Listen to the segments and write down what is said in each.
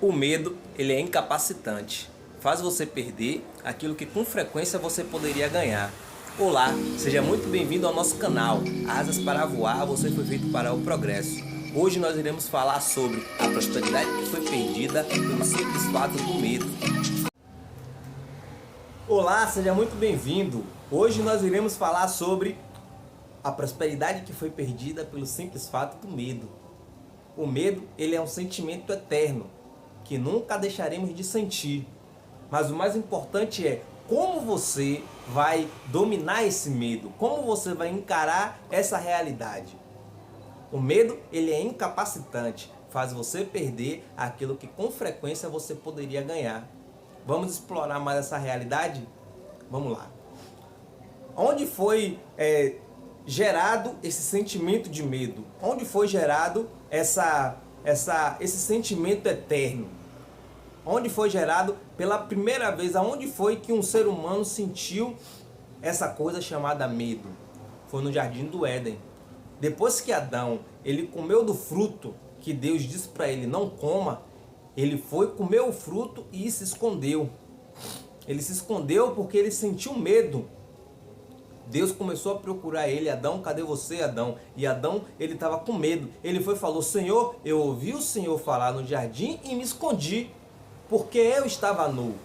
O medo, ele é incapacitante. Faz você perder aquilo que com frequência você poderia ganhar. Olá, seja muito bem-vindo ao nosso canal. Asas para voar, você foi feito para o progresso. Hoje nós iremos falar sobre a prosperidade que foi perdida pelo simples fato do medo. Olá, seja muito bem-vindo. Hoje nós iremos falar sobre a prosperidade que foi perdida pelo simples fato do medo. O medo, ele é um sentimento eterno, que nunca deixaremos de sentir. Mas o mais importante é como você vai dominar esse medo, como você vai encarar essa realidade. O medo, ele é incapacitante, faz você perder aquilo que com frequência você poderia ganhar. Vamos explorar mais essa realidade? Vamos lá. Onde foi gerado esse sentimento de medo? Onde foi gerado esse sentimento eterno? Onde foi gerado pela primeira vez? Aonde foi que um ser humano sentiu essa coisa chamada medo? Foi no Jardim do Éden. Depois que Adão ele comeu do fruto que Deus disse para ele não coma, ele foi comer o fruto e se escondeu. Ele se escondeu porque ele sentiu medo. Deus começou a procurar ele. Adão, cadê você, Adão? E Adão, ele estava com medo. Ele foi e falou: Senhor, eu ouvi o Senhor falar no jardim e me escondi, porque eu estava nu.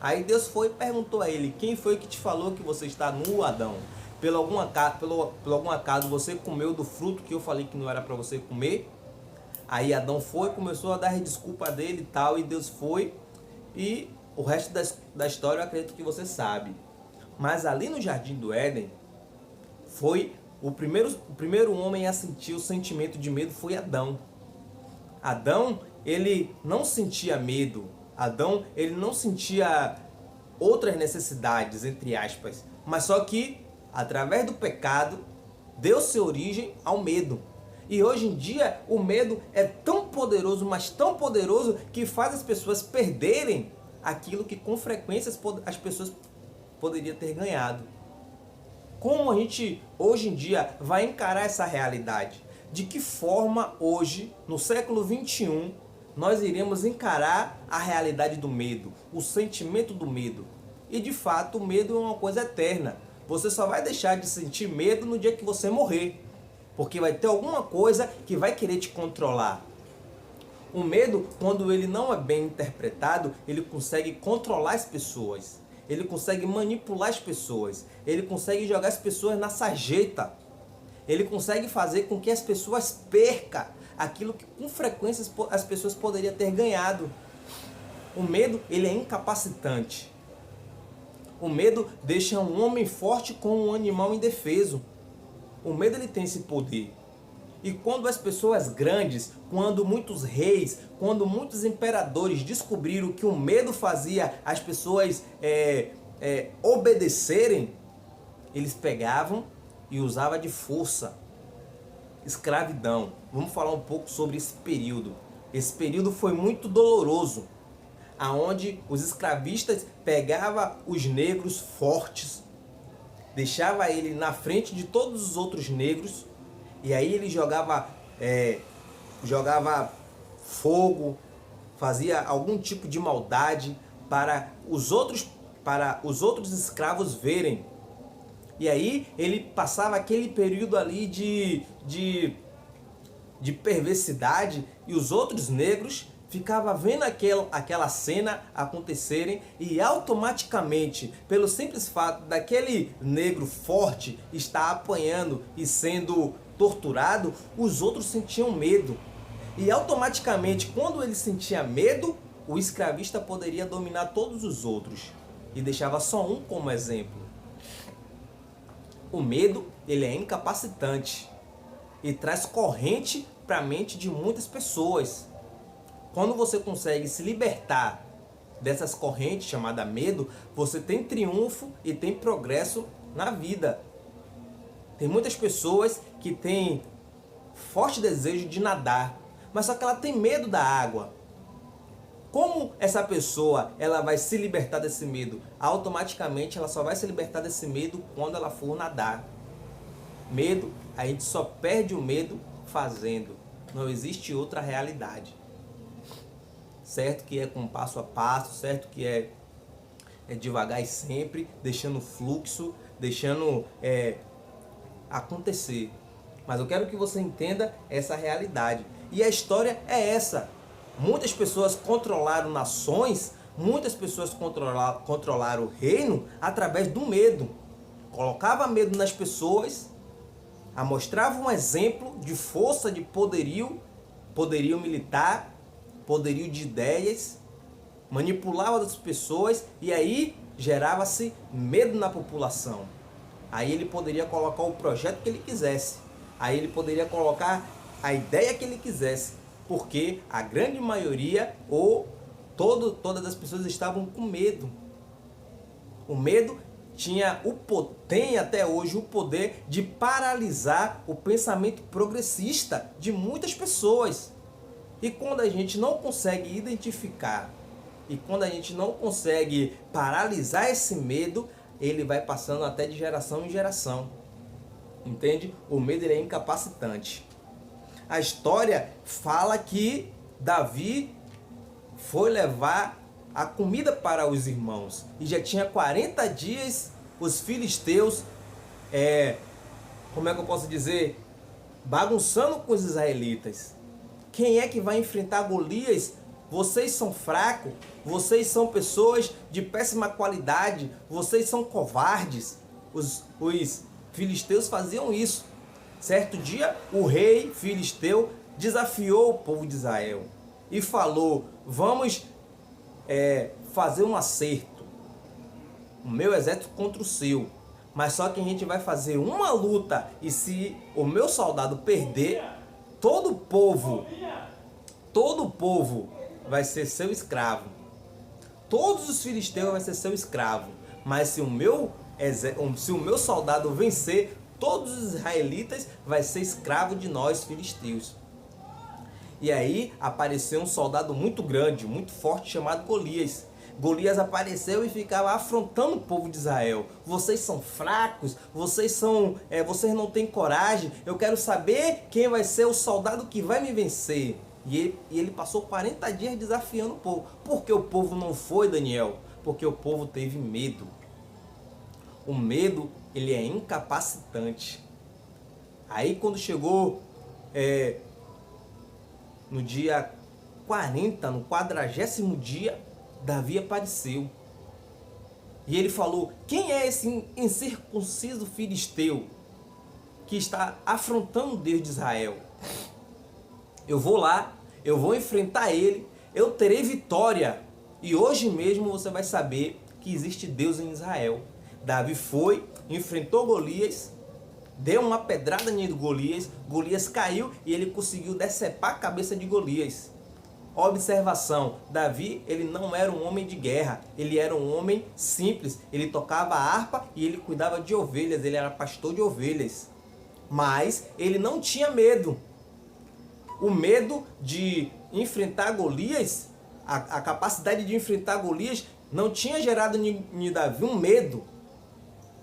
Aí Deus foi e perguntou a ele: quem foi que te falou que você está nu, Adão? Pelo algum acaso você comeu do fruto que eu falei que não era para você comer? Aí Adão foi, começou a dar desculpa dele e tal, e Deus foi, e o resto da história eu acredito que você sabe. Mas ali no Jardim do Éden, foi o primeiro homem a sentir o sentimento de medo foi Adão. Adão, ele não sentia medo. Adão, ele não sentia outras necessidades, entre aspas. Mas só que, através do pecado, deu-se origem ao medo. E hoje em dia, o medo é tão poderoso, mas tão poderoso, que faz as pessoas perderem aquilo que com frequência as pessoas poderiam ter ganhado. Como a gente hoje em dia vai encarar essa realidade? De que forma hoje, no século 21, nós iremos encarar a realidade do medo, o sentimento do medo? E de fato, o medo é uma coisa eterna. Você só vai deixar de sentir medo no dia que você morrer, porque vai ter alguma coisa que vai querer te controlar. O medo, quando ele não é bem interpretado, ele consegue controlar as pessoas. Ele consegue manipular as pessoas. Ele consegue jogar as pessoas na sarjeta. Ele consegue fazer com que as pessoas percam aquilo que com frequência as pessoas poderiam ter ganhado. O medo, ele é incapacitante. O medo deixa um homem forte como um animal indefeso. O medo, ele tem esse poder. E quando as pessoas grandes, quando muitos reis, quando muitos imperadores descobriram que o medo fazia as pessoas obedecerem, eles pegavam e usavam de força. Escravidão. Vamos falar um pouco sobre esse período. Esse período foi muito doloroso, aonde os escravistas pegavam os negros fortes, deixava ele na frente de todos os outros negros, e aí ele jogava fogo, fazia algum tipo de maldade para os outros escravos verem. E aí ele passava aquele período ali de perversidade, e os outros negros ficavam vendo aquela cena acontecerem, e automaticamente, pelo simples fato daquele negro forte estar apanhando e sendo torturado, os outros sentiam medo. E automaticamente, quando ele sentia medo, o escravista poderia dominar todos os outros, e deixava só um como exemplo. O medo, ele é incapacitante e traz corrente para a mente de muitas pessoas. Quando você consegue se libertar dessas correntes chamadas medo, você tem triunfo e tem progresso na vida. Tem muitas pessoas que têm forte desejo de nadar, mas só que ela tem medo da água. Como essa pessoa ela vai se libertar desse medo? Automaticamente ela só vai se libertar desse medo quando ela for nadar. Medo, a gente só perde o medo fazendo. Não existe outra realidade. certo que é com passo a passo, certo que é devagar e sempre, deixando fluxo, deixando acontecer. Mas eu quero que você entenda essa realidade. E a história é essa. Muitas pessoas controlaram nações, muitas pessoas controlaram o reino através do medo. Colocava medo nas pessoas, mostrava um exemplo de força, de poderio militar, poderio de ideias, manipulava as pessoas e aí gerava-se medo na população. Aí ele poderia colocar o projeto que ele quisesse, aí ele poderia colocar a ideia que ele quisesse, porque a grande maioria ou todas as pessoas estavam com medo. O medo tem até hoje o poder de paralisar o pensamento progressista de muitas pessoas. E quando a gente não consegue identificar, e quando a gente não consegue paralisar esse medo, ele vai passando até de geração em geração. Entende? O medo ele é incapacitante. A história fala que Davi foi levar a comida para os irmãos. E já tinha 40 dias os filisteus, como é que eu posso dizer? Bagunçando com os israelitas. Quem é que vai enfrentar Golias? Vocês são fracos, vocês são pessoas de péssima qualidade, vocês são covardes. Os filisteus faziam isso. Certo dia, o rei filisteu desafiou o povo de Israel e falou: vamos fazer um acerto, o meu exército contra o seu, mas só que a gente vai fazer uma luta e se o meu soldado perder, todo o povo vai ser seu escravo. Todos os filisteus vão ser seu escravo. Mas se o meu soldado vencer, todos os israelitas vai ser escravo de nós filisteus. E aí apareceu um soldado muito grande, muito forte, chamado Golias. Golias apareceu e ficava afrontando o povo de Israel. Vocês são fracos, vocês não têm coragem. Eu quero saber quem vai ser o soldado que vai me vencer. E ele passou 40 dias desafiando o povo. Por que o povo não foi, Daniel? Porque o povo teve medo. O medo, ele é incapacitante. Aí quando chegou no dia 40, no 40º dia, Davi apareceu. E ele falou: quem é esse incircunciso filisteu que está afrontando o Deus de Israel? Eu vou lá, eu vou enfrentar ele, eu terei vitória. E hoje mesmo você vai saber que existe Deus em Israel. Davi foi, enfrentou Golias, deu uma pedrada em Golias, Golias caiu e ele conseguiu decepar a cabeça de Golias. Observação, Davi, ele não era um homem de guerra, ele era um homem simples, ele tocava harpa e ele cuidava de ovelhas, ele era pastor de ovelhas. Mas ele não tinha medo. O medo de enfrentar Golias, a capacidade de enfrentar Golias não tinha gerado em Davi um medo.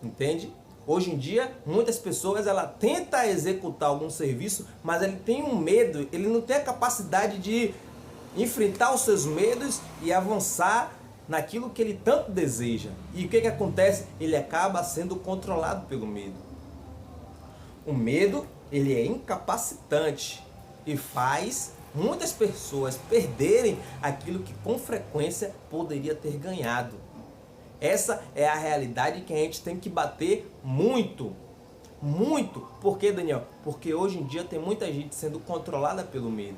Entende? Hoje em dia, muitas pessoas tentam executar algum serviço, mas ele tem um medo, ele não tem a capacidade de enfrentar os seus medos e avançar naquilo que ele tanto deseja. E o que acontece? Ele acaba sendo controlado pelo medo. O medo, ele é incapacitante e faz muitas pessoas perderem aquilo que com frequência poderia ter ganhado. Essa é a realidade que a gente tem que bater muito. Muito. Por quê, Daniel? Porque hoje em dia tem muita gente sendo controlada pelo medo.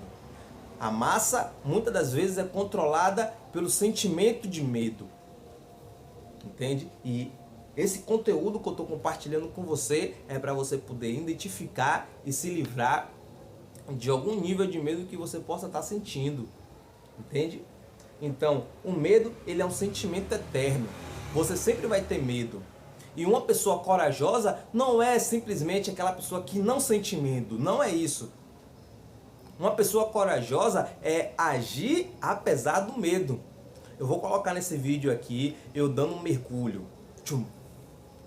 A massa, muitas das vezes, é controlada pelo sentimento de medo. Entende? E esse conteúdo que eu estou compartilhando com você é para você poder identificar e se livrar de algum nível de medo que você possa estar sentindo. Entende? Então, o medo, ele é um sentimento eterno. Você sempre vai ter medo. E uma pessoa corajosa não é simplesmente aquela pessoa que não sente medo. Não é isso. Uma pessoa corajosa é agir apesar do medo. Eu vou colocar nesse vídeo aqui, eu dando um mergulho. Tchum.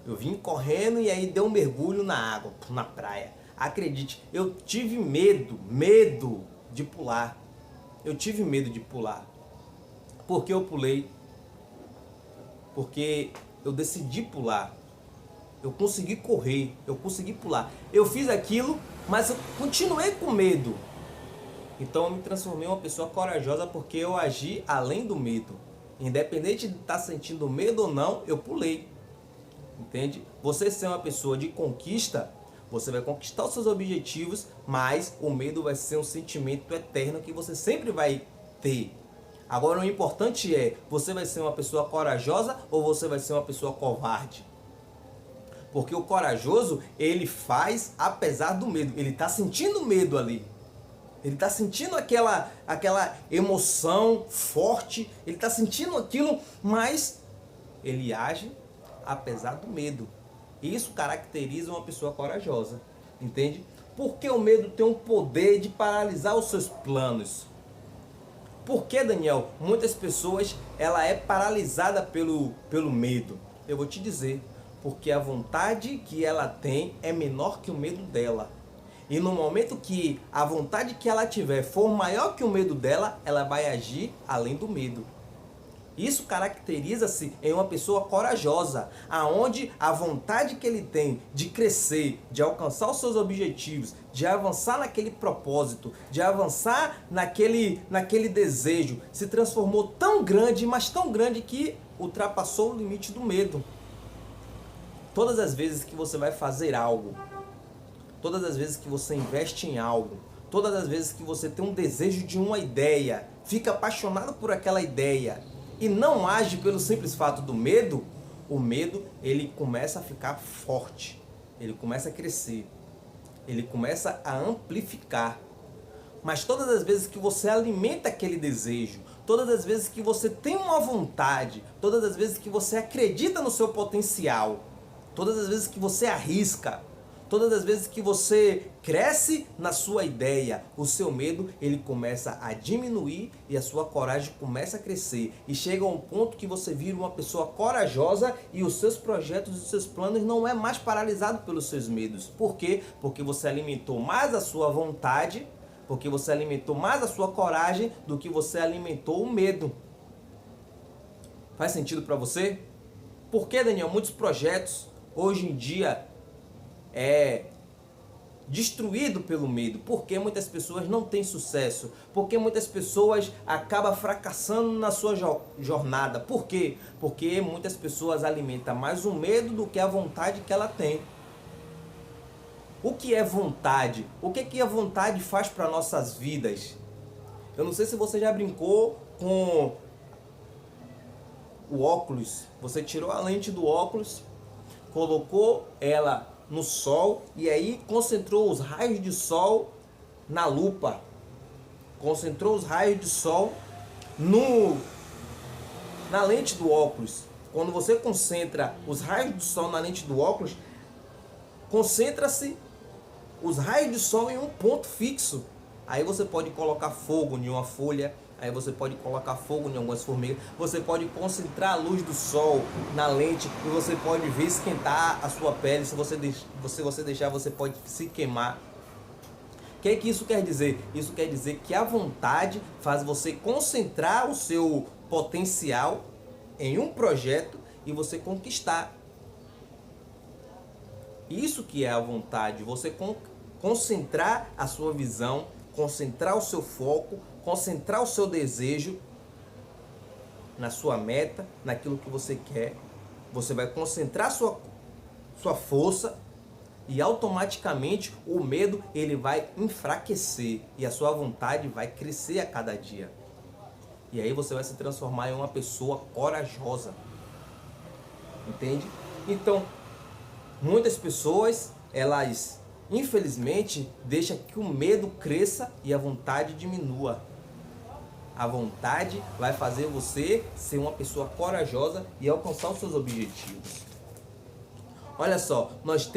Eu vim correndo e aí dei um mergulho na água, na praia. Acredite, eu tive medo de pular. Eu tive medo de pular. Por que eu pulei? Porque eu decidi pular. Eu consegui correr, eu consegui pular. Eu fiz aquilo, mas eu continuei com medo. Então eu me transformei em uma pessoa corajosa porque eu agi além do medo. Independente de estar sentindo medo ou não, eu pulei. Entende? Você ser uma pessoa de conquista, você vai conquistar os seus objetivos, mas o medo vai ser um sentimento eterno que você sempre vai ter. Agora o importante é, você vai ser uma pessoa corajosa ou você vai ser uma pessoa covarde? Porque o corajoso, ele faz apesar do medo. Ele está sentindo medo ali. Ele está sentindo aquela emoção forte. Ele está sentindo aquilo, mas ele age apesar do medo. Isso caracteriza uma pessoa corajosa. Entende? Porque o medo tem um poder de paralisar os seus planos. Por que, Daniel? Muitas pessoas, ela é paralisada pelo medo. Eu vou te dizer. Porque a vontade que ela tem é menor que o medo dela. E no momento que a vontade que ela tiver for maior que o medo dela, ela vai agir além do medo. Isso caracteriza-se em uma pessoa corajosa, aonde a vontade que ele tem de crescer, de alcançar os seus objetivos, de avançar naquele propósito, de avançar naquele desejo, se transformou tão grande, mas tão grande que ultrapassou o limite do medo. Todas as vezes que você vai fazer algo, todas as vezes que você investe em algo, todas as vezes que você tem um desejo de uma ideia, fica apaixonado por aquela ideia e não age pelo simples fato do medo, o medo ele começa a ficar forte, ele começa a crescer, ele começa a amplificar. Mas todas as vezes que você alimenta aquele desejo, todas as vezes que você tem uma vontade, todas as vezes que você acredita no seu potencial, todas as vezes que você arrisca, todas as vezes que você cresce na sua ideia, o seu medo ele começa a diminuir e a sua coragem começa a crescer. E chega a um ponto que você vira uma pessoa corajosa e os seus projetos e os seus planos não é mais paralisado pelos seus medos. Por quê? Porque você alimentou mais a sua vontade, porque você alimentou mais a sua coragem do que você alimentou o medo. Faz sentido para você? Por que, Daniel, muitos projetos hoje em dia é destruído pelo medo? Porque muitas pessoas não têm sucesso, porque muitas pessoas acabam fracassando na sua jornada. Por quê? Porque muitas pessoas alimentam mais o medo do que a vontade que ela tem. O que é vontade? O que a vontade faz para nossas vidas? Eu não sei se você já brincou com o óculos. Você tirou a lente do óculos, colocou ela no sol e aí concentrou os raios de sol na lupa. Concentrou os raios de sol na lente do óculos. Quando você concentra os raios de sol na lente do óculos, concentra-se os raios de sol em um ponto fixo. Aí você pode colocar fogo em uma folha, aí você pode colocar fogo em algumas formigas, você pode concentrar a luz do sol na lente e você pode ver esquentar a sua pele. Se você deixar, você pode se queimar. O que é que isso quer dizer? Isso quer dizer que a vontade faz você concentrar o seu potencial em um projeto e você conquistar. Isso que é a vontade, você concentrar a sua visão, concentrar o seu foco, concentrar o seu desejo na sua meta, naquilo que você quer. Você vai concentrar sua força e automaticamente o medo ele vai enfraquecer e a sua vontade vai crescer a cada dia. E aí você vai se transformar em uma pessoa corajosa. Entende? Então, muitas pessoas, elas infelizmente deixam que o medo cresça e a vontade diminua. A vontade vai fazer você ser uma pessoa corajosa e alcançar os seus objetivos. Olha só, nós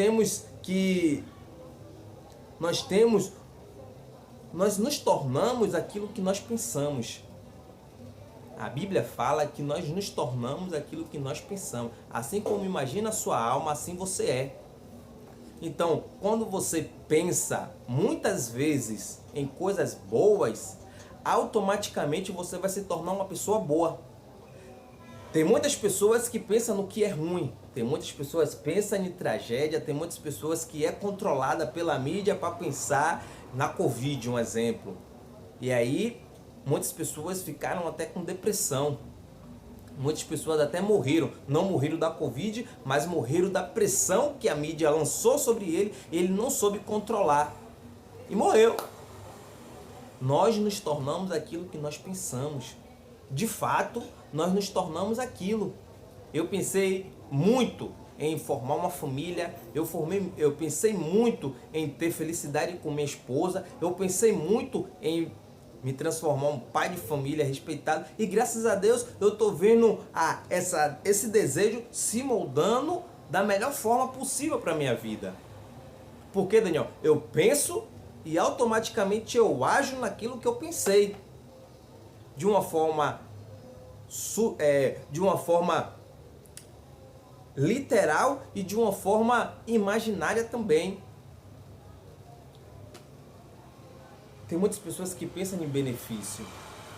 nos tornamos aquilo que nós pensamos. A Bíblia fala que nós nos tornamos aquilo que nós pensamos. Assim como imagina a sua alma, assim você é. Então, quando você pensa muitas vezes em coisas boas, automaticamente você vai se tornar uma pessoa boa. Tem muitas pessoas que pensam no que é ruim, tem muitas pessoas que pensam em tragédia, tem muitas pessoas que é controlada pela mídia para pensar na Covid, um exemplo. E aí, muitas pessoas ficaram até com depressão. Muitas pessoas até morreram. Não morreram da Covid, mas morreram da pressão que a mídia lançou sobre ele e ele não soube controlar. E morreu. Nós nos tornamos aquilo que nós pensamos. De fato, nós nos tornamos aquilo. Eu pensei muito em formar uma família, eu pensei muito em ter felicidade com minha esposa, eu pensei muito em me transformar um pai de família respeitado e graças a Deus eu estou vendo esse desejo se moldando da melhor forma possível para a minha vida. Porque, Daniel, eu penso e automaticamente eu ajo naquilo que eu pensei. De uma forma literal e de uma forma imaginária também. Tem muitas pessoas que pensam em benefício,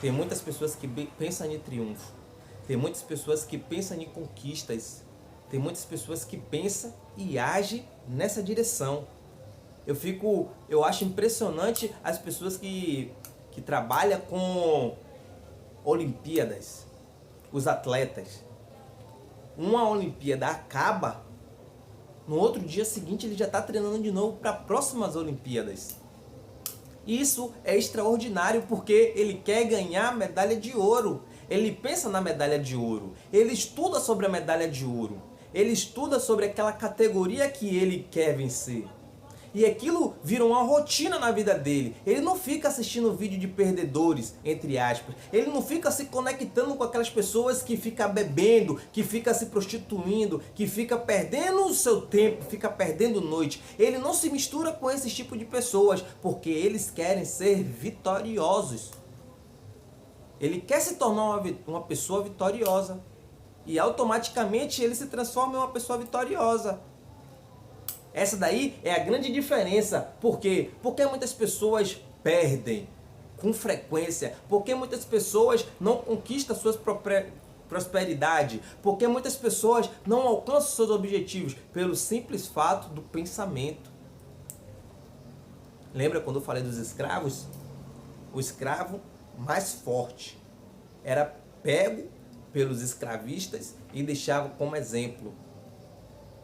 tem muitas pessoas que pensam em triunfo, tem muitas pessoas que pensam em conquistas, tem muitas pessoas que pensam e agem nessa direção. Eu acho impressionante as pessoas que trabalham com Olimpíadas, os atletas. Uma Olimpíada acaba, no outro dia seguinte ele já está treinando de novo para próximas Olimpíadas. Isso é extraordinário porque ele quer ganhar a medalha de ouro. Ele pensa na medalha de ouro, ele estuda sobre a medalha de ouro, ele estuda sobre aquela categoria que ele quer vencer. E aquilo vira uma rotina na vida dele. Ele não fica assistindo vídeo de perdedores, entre aspas. Ele não fica se conectando com aquelas pessoas que ficam bebendo, que ficam se prostituindo, que fica perdendo o seu tempo, fica perdendo noite. Ele não se mistura com esse tipo de pessoas, porque eles querem ser vitoriosos. Ele quer se tornar uma pessoa vitoriosa. E automaticamente ele se transforma em uma pessoa vitoriosa. Essa daí é a grande diferença. Por quê? Porque muitas pessoas perdem com frequência. Porque muitas pessoas não conquistam suas prosperidade. Porque muitas pessoas não alcançam seus objetivos pelo simples fato do pensamento. Lembra quando eu falei dos escravos? O escravo mais forte era pego pelos escravistas e deixava como exemplo.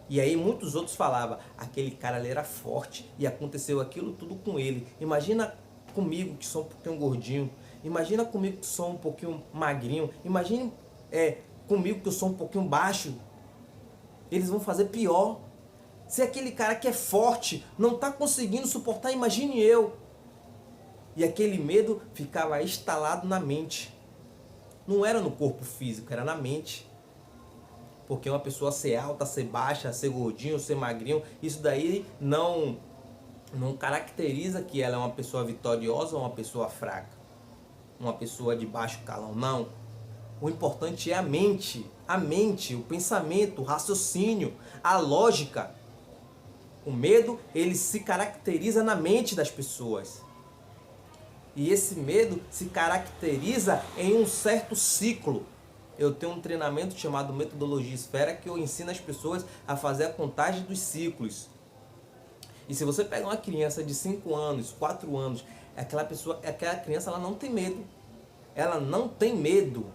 E aí muitos outros falavam, aquele cara ali era forte e aconteceu aquilo tudo com ele. Imagina comigo que sou um pouquinho gordinho, imagina comigo que sou um pouquinho magrinho, imagine comigo que eu sou um pouquinho baixo. Eles vão fazer pior. Se aquele cara que é forte não está conseguindo suportar, imagine eu. E aquele medo ficava instalado na mente. Não era no corpo físico, era na mente. Porque uma pessoa ser alta, ser baixa, ser gordinho, ser magrinho, isso daí não caracteriza que ela é uma pessoa vitoriosa ou uma pessoa fraca. Uma pessoa de baixo calão, não. O importante é a mente, o pensamento, o raciocínio, a lógica. O medo, ele se caracteriza na mente das pessoas. E esse medo se caracteriza em um certo ciclo. Eu tenho um treinamento chamado Metodologia Esfera que eu ensino as pessoas a fazer a contagem dos ciclos. E se você pegar uma criança de 5 anos, 4 anos, aquela criança ela não tem medo. Ela não tem medo.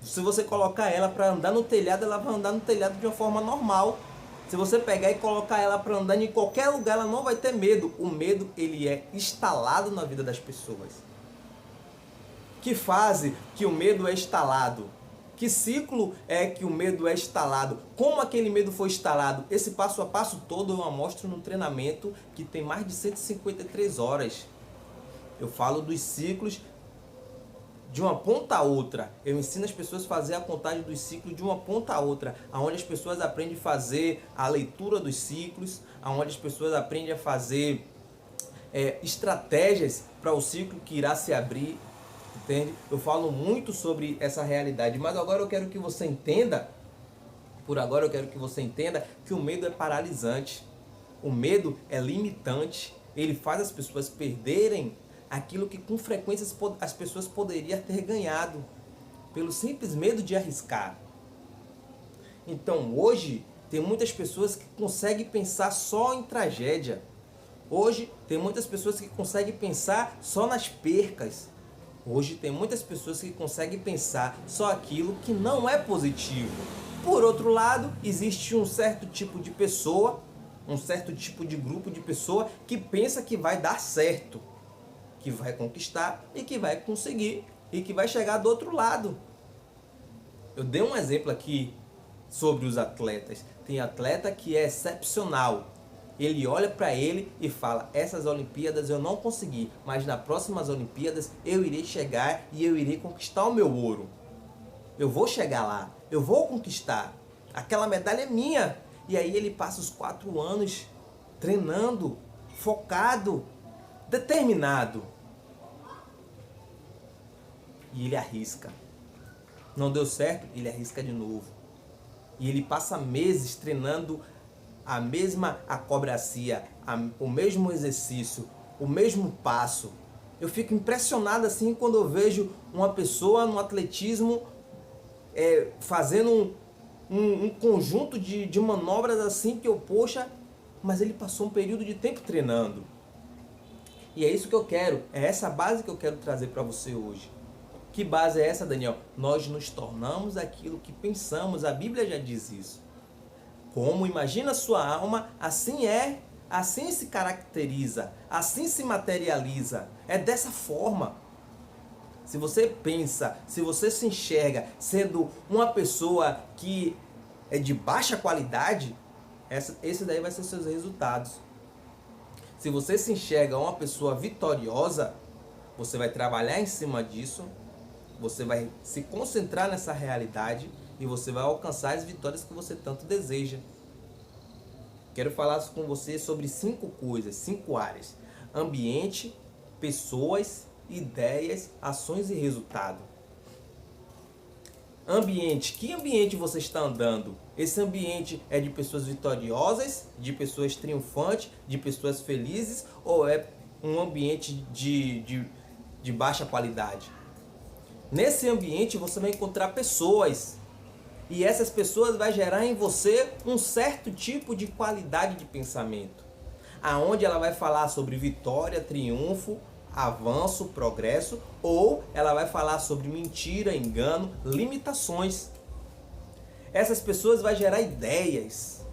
Se você colocar ela para andar no telhado, ela vai andar no telhado de uma forma normal. Se você pegar e colocar ela para andar em qualquer lugar, ela não vai ter medo. O medo, ele é instalado na vida das pessoas. Que fase que o medo é instalado? Que ciclo é que o medo é instalado? Como aquele medo foi instalado? Esse passo a passo todo eu mostro no treinamento que tem mais de 153 horas. Eu falo dos ciclos de uma ponta a outra. Eu ensino as pessoas a fazer a contagem dos ciclos de uma ponta a outra, onde as pessoas aprendem a fazer a leitura dos ciclos, onde as pessoas aprendem a fazer estratégias para o ciclo que irá se abrir. Entende? Eu falo muito sobre essa realidade, mas agora eu quero que você entenda, que o medo é paralisante, o medo é limitante, ele faz as pessoas perderem aquilo que com frequência as pessoas poderiam ter ganhado, pelo simples medo de arriscar. Então hoje tem muitas pessoas que conseguem pensar só em tragédia. Hoje tem muitas pessoas que conseguem pensar só nas percas. Hoje tem muitas pessoas que conseguem pensar só aquilo que não é positivo. Por outro lado, existe um certo tipo de pessoa, um certo tipo de grupo de pessoa que pensa que vai dar certo, que vai conquistar e que vai conseguir e que vai chegar do outro lado. Eu dei um exemplo aqui sobre os atletas. Tem atleta que é excepcional. Ele olha para ele e fala: essas Olimpíadas eu não consegui, mas nas próximas Olimpíadas eu irei chegar e eu irei conquistar o meu ouro. Eu vou chegar lá, eu vou conquistar. Aquela medalha é minha. E aí ele passa os 4 anos treinando, focado, determinado. E ele arrisca. Não deu certo, ele arrisca de novo. E ele passa meses treinando a mesma acrobacia, o mesmo exercício, o mesmo passo. Eu fico impressionado assim quando eu vejo uma pessoa no atletismo fazendo um conjunto de manobras assim que eu, poxa, mas ele passou um período de tempo treinando. E é isso que eu quero, é essa base que eu quero trazer para você hoje. Que base é essa, Daniel? Nós nos tornamos aquilo que pensamos, a Bíblia já diz isso. Como imagina a sua alma, assim é, assim se caracteriza, assim se materializa. É dessa forma. Se você pensa, se você se enxerga sendo uma pessoa que é de baixa qualidade, esse daí vai ser seus resultados. Se você se enxerga uma pessoa vitoriosa, você vai trabalhar em cima disso, você vai se concentrar nessa realidade e você vai alcançar as vitórias que você tanto deseja. Quero falar com você sobre 5 coisas, 5 áreas: ambiente, pessoas, ideias, ações e resultado. Ambiente. Que ambiente você está andando? Esse ambiente é de pessoas vitoriosas, de pessoas triunfantes, de pessoas felizes, ou é um ambiente de baixa qualidade? Nesse ambiente você vai encontrar pessoas, e essas pessoas vão gerar em você um certo tipo de qualidade de pensamento, aonde ela vai falar sobre vitória, triunfo, avanço, progresso, ou ela vai falar sobre mentira, engano, limitações. Essas pessoas vão gerar ideias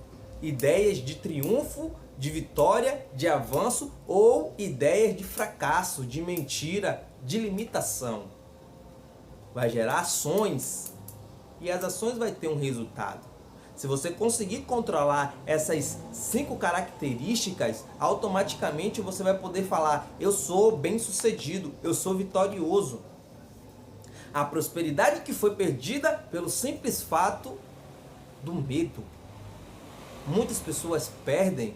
de triunfo, de vitória, de avanço, ou ideias de fracasso, de mentira, de limitação. Vai gerar ações, e as ações vai ter um resultado. Se você conseguir controlar essas 5 características, automaticamente você vai poder falar: eu sou bem-sucedido, eu sou vitorioso. A prosperidade que foi perdida pelo simples fato do medo. Muitas pessoas perdem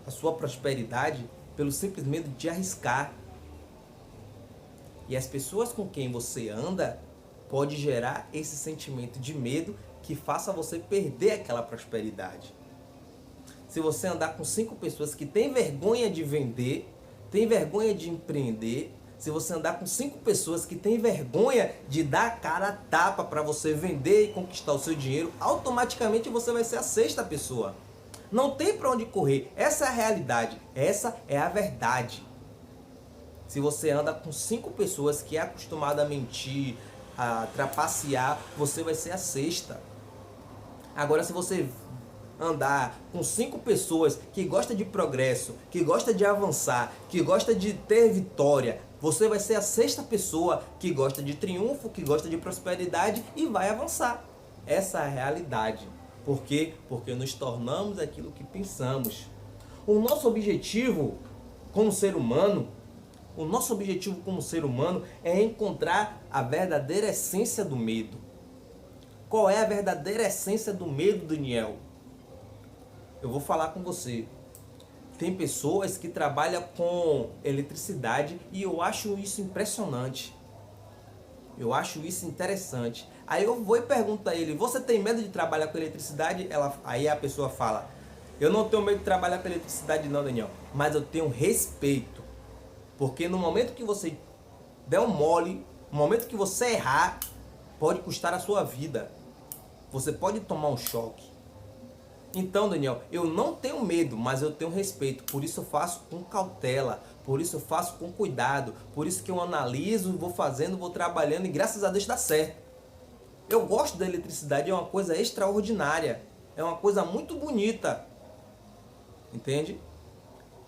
a sua prosperidade pelo simples medo de arriscar. E as pessoas com quem você anda pode gerar esse sentimento de medo que faça você perder aquela prosperidade. Se você andar com 5 pessoas que têm vergonha de vender, têm vergonha de empreender, se você andar com 5 pessoas que têm vergonha de dar a cara a tapa para você vender e conquistar o seu dinheiro, automaticamente você vai ser a 6ª pessoa. Não tem para onde correr. Essa é a realidade. Essa é a verdade. Se você anda com 5 pessoas que é acostumada a mentir, a trapacear, você vai ser a 6ª. Agora, se você andar com 5 pessoas que gostam de progresso, que gostam de avançar, que gostam de ter vitória, você vai ser a 6ª pessoa que gosta de triunfo, que gosta de prosperidade e vai avançar. Essa é a realidade. Por quê? Porque nos tornamos aquilo que pensamos. O nosso objetivo como ser humano é encontrar a verdadeira essência do medo. Qual é a verdadeira essência do medo, Daniel? Eu vou falar com você. Tem pessoas que trabalham com eletricidade e eu acho isso impressionante. Eu acho isso interessante. Aí eu vou e pergunto a ele: você tem medo de trabalhar com eletricidade? Aí a pessoa fala: eu não tenho medo de trabalhar com eletricidade não, Daniel, mas eu tenho respeito. Porque no momento que você der um mole, no momento que você errar, pode custar a sua vida. Você pode tomar um choque. Então, Daniel, eu não tenho medo, mas eu tenho respeito. Por isso eu faço com cautela. Por isso eu faço com cuidado. Por isso que eu analiso, vou fazendo, vou trabalhando e graças a Deus dá certo. Eu gosto da eletricidade, é uma coisa extraordinária. É uma coisa muito bonita. Entende?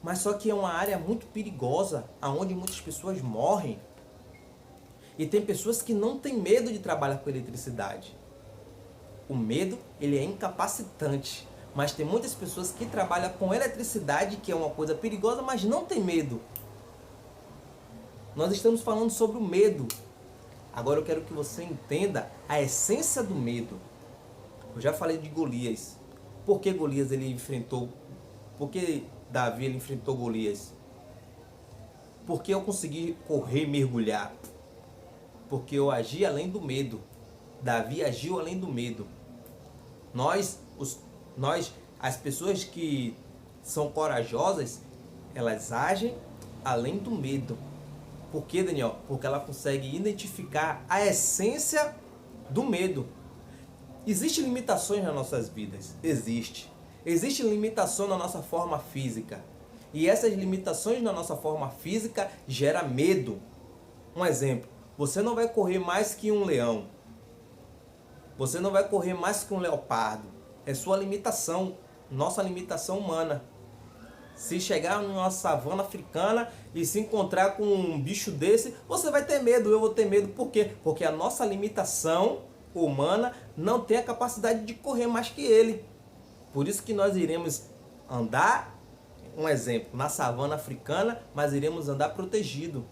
Mas só que é uma área muito perigosa, onde muitas pessoas morrem. E tem pessoas que não têm medo de trabalhar com eletricidade. O medo, ele é incapacitante. Mas tem muitas pessoas que trabalham com eletricidade, que é uma coisa perigosa, mas não tem medo. Nós estamos falando sobre o medo. Agora eu quero que você entenda a essência do medo. Eu já falei de Golias. Por que Golias ele enfrentou? Por que Davi ele enfrentou Golias? Porque eu consegui correr e mergulhar. Porque eu agi além do medo. Davi agiu além do medo. Nós, as pessoas que são corajosas, elas agem além do medo. Por quê, Daniel? Porque ela consegue identificar a essência do medo. Existem limitações nas nossas vidas? Existe. Existe limitação na nossa forma física. E essas limitações na nossa forma física geram medo. Um exemplo, você não vai correr mais que um leão. Você não vai correr mais que um leopardo. É sua limitação, nossa limitação humana. Se chegar numa savana africana e se encontrar com um bicho desse, você vai ter medo, eu vou ter medo. Por quê? Porque a nossa limitação humana não tem a capacidade de correr mais que ele. Por isso que nós iremos andar, um exemplo, na savana africana, mas iremos andar protegido.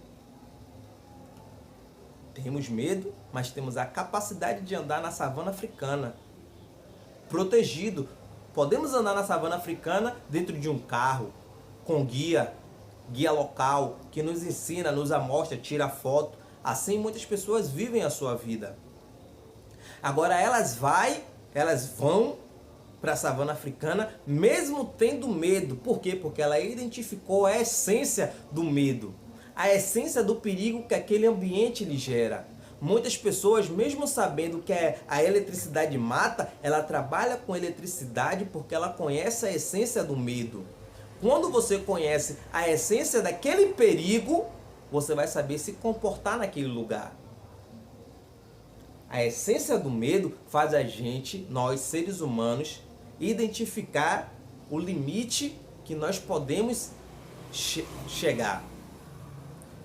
Temos medo, mas temos a capacidade de andar na savana africana. Protegido. Podemos andar na savana africana dentro de um carro, com guia local, que nos ensina, nos amostra, tira foto. Assim muitas pessoas vivem a sua vida. Agora elas vão para a savana africana mesmo tendo medo. Por quê? Porque ela identificou a essência do medo. A essência do perigo que aquele ambiente lhe gera. Muitas pessoas, mesmo sabendo que a eletricidade mata, ela trabalha com eletricidade porque ela conhece a essência do medo. Quando você conhece a essência daquele perigo, você vai saber se comportar naquele lugar. A essência do medo faz a gente, nós seres humanos, identificar o limite que nós podemos chegar.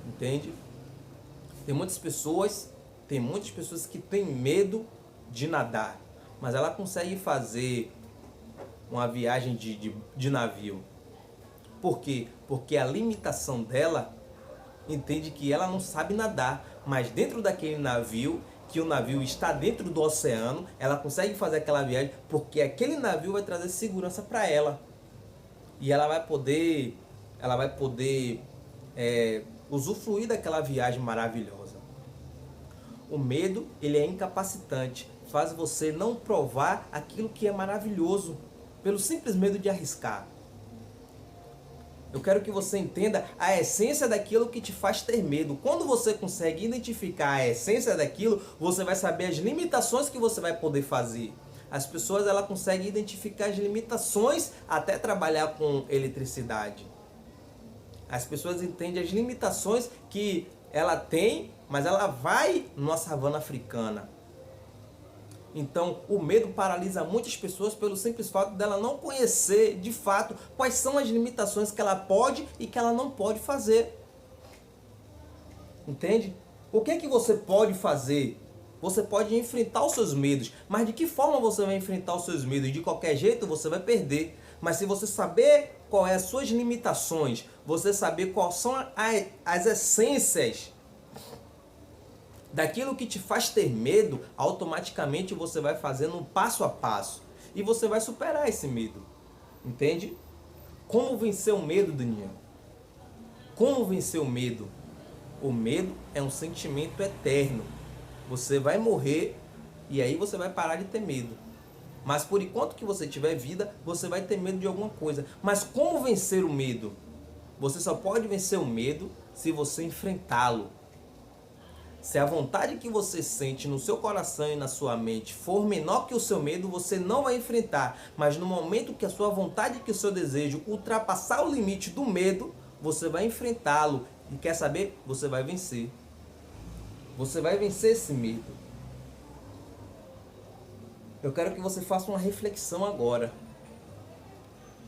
Entende? Tem muitas pessoas que têm medo de nadar, mas ela consegue fazer uma viagem de navio. Por quê? Porque a limitação dela entende que ela não sabe nadar, mas dentro daquele navio, que o navio está dentro do oceano, ela consegue fazer aquela viagem porque aquele navio vai trazer segurança para ela. E ela vai poder usufruir daquela viagem maravilhosa. O medo, ele é incapacitante, faz você não provar aquilo que é maravilhoso, pelo simples medo de arriscar. Eu quero que você entenda a essência daquilo que te faz ter medo. Quando você consegue identificar a essência daquilo, você vai saber as limitações que você vai poder fazer. As pessoas elas conseguem identificar as limitações até trabalhar com eletricidade. As pessoas entendem as limitações que ela tem, mas ela vai numa savana africana. Então, o medo paralisa muitas pessoas pelo simples fato dela não conhecer, de fato, quais são as limitações que ela pode e que ela não pode fazer. Entende? O que é que você pode fazer? Você pode enfrentar os seus medos, mas de que forma você vai enfrentar os seus medos? De qualquer jeito, você vai perder. Mas se você saber quais são as suas limitações, você saber quais são as essências daquilo que te faz ter medo, automaticamente você vai fazendo um passo a passo. E você vai superar esse medo. Entende? Como vencer o medo, Daniel? Como vencer o medo? O medo é um sentimento eterno. Você vai morrer e aí você vai parar de ter medo. Mas por enquanto que você tiver vida, você vai ter medo de alguma coisa. Mas como vencer o medo? Você só pode vencer o medo se você enfrentá-lo. Se a vontade que você sente no seu coração e na sua mente for menor que o seu medo, você não vai enfrentar. Mas no momento que a sua vontade e que o seu desejo ultrapassar o limite do medo, você vai enfrentá-lo. E quer saber? Você vai vencer. Você vai vencer esse medo. Eu quero que você faça uma reflexão agora.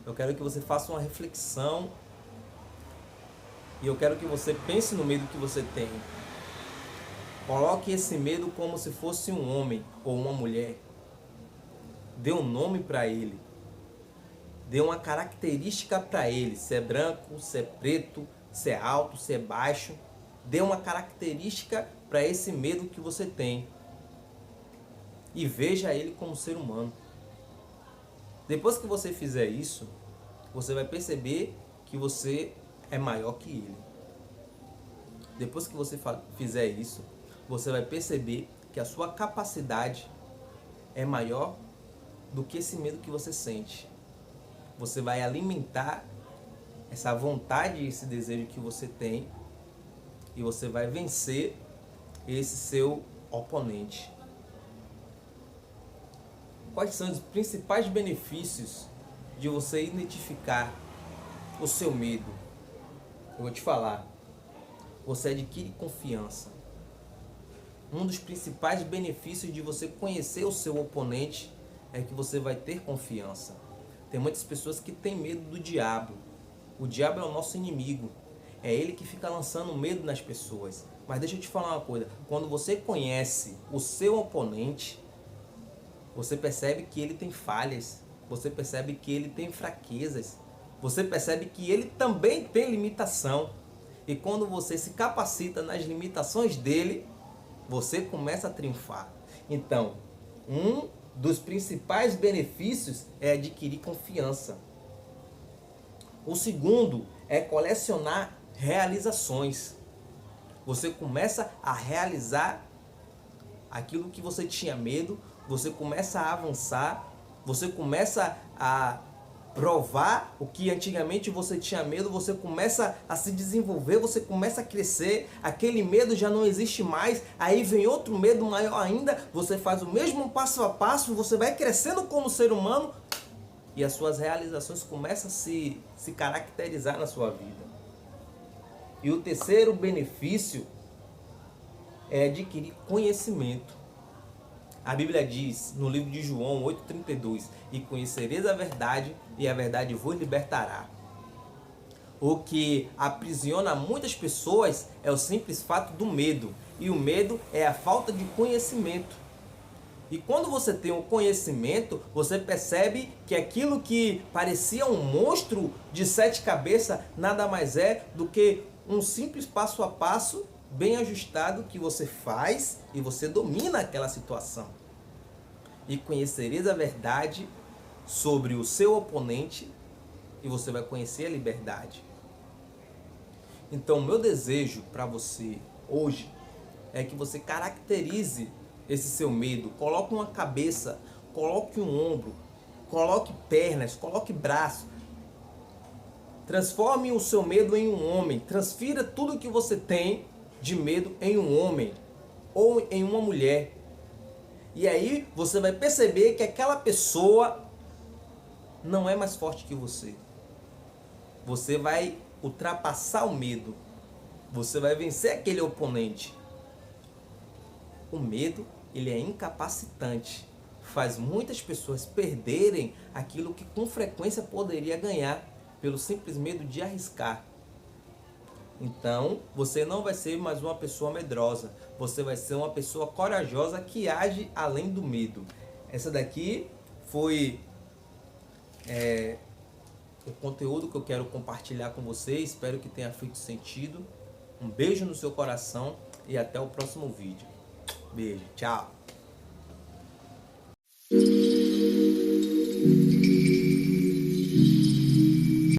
Eu quero que você faça uma reflexão. E eu quero que você pense no medo que você tem. Coloque esse medo como se fosse um homem ou uma mulher. Dê um nome para ele. Dê uma característica para ele. Se é branco, se é preto, se é alto, se é baixo. Dê uma característica para esse medo que você tem. E veja ele como ser humano. Depois que você fizer isso, você vai perceber que você é maior que ele. Depois que você fizer isso, você vai perceber que a sua capacidade é maior do que esse medo que você sente. Você vai alimentar essa vontade e esse desejo que você tem e você vai vencer esse seu oponente. Quais são os principais benefícios de você identificar o seu medo? Eu vou te falar. Você adquire confiança. Um dos principais benefícios de você conhecer o seu oponente é que você vai ter confiança. Tem muitas pessoas que têm medo do diabo. O diabo é o nosso inimigo. É ele que fica lançando medo nas pessoas. Mas deixa eu te falar uma coisa. Quando você conhece o seu oponente, você percebe que ele tem falhas. Você percebe que ele tem fraquezas. Você percebe que ele também tem limitação. E quando você se capacita nas limitações dele, você começa a triunfar. Então, um dos principais benefícios é adquirir confiança. O segundo é colecionar realizações. Você começa a realizar aquilo que você tinha medo, você começa a avançar, você começa a provar o que antigamente você tinha medo, você começa a se desenvolver, você começa a crescer, aquele medo já não existe mais, aí vem outro medo maior ainda, você faz o mesmo passo a passo, você vai crescendo como ser humano e as suas realizações começam a se caracterizar na sua vida. E o terceiro benefício é adquirir conhecimento. A Bíblia diz no livro de João 8,32: e conhecereis a verdade, e a verdade vos libertará. O que aprisiona muitas pessoas é o simples fato do medo. E o medo é a falta de conhecimento. E quando você tem o conhecimento, você percebe que aquilo que parecia um monstro de 7 cabeças nada mais é do que um simples passo a passo bem ajustado que você faz e você domina aquela situação. E conhecereis a verdade sobre o seu oponente e você vai conhecer a liberdade. Então, meu desejo para você hoje é que você caracterize esse seu medo. Coloque uma cabeça, coloque um ombro, coloque pernas, coloque braço. Transforme o seu medo em um homem. Transfira tudo que você tem de medo em um homem ou em uma mulher. E aí você vai perceber que aquela pessoa não é mais forte que você. Você vai ultrapassar o medo. Você vai vencer aquele oponente. O medo, ele é incapacitante. Faz muitas pessoas perderem aquilo que com frequência poderia ganhar pelo simples medo de arriscar. Então, você não vai ser mais uma pessoa medrosa. Você vai ser uma pessoa corajosa que age além do medo. Essa daqui foi o conteúdo que eu quero compartilhar com você. Espero que tenha feito sentido. Um beijo no seu coração e até o próximo vídeo. Beijo, tchau.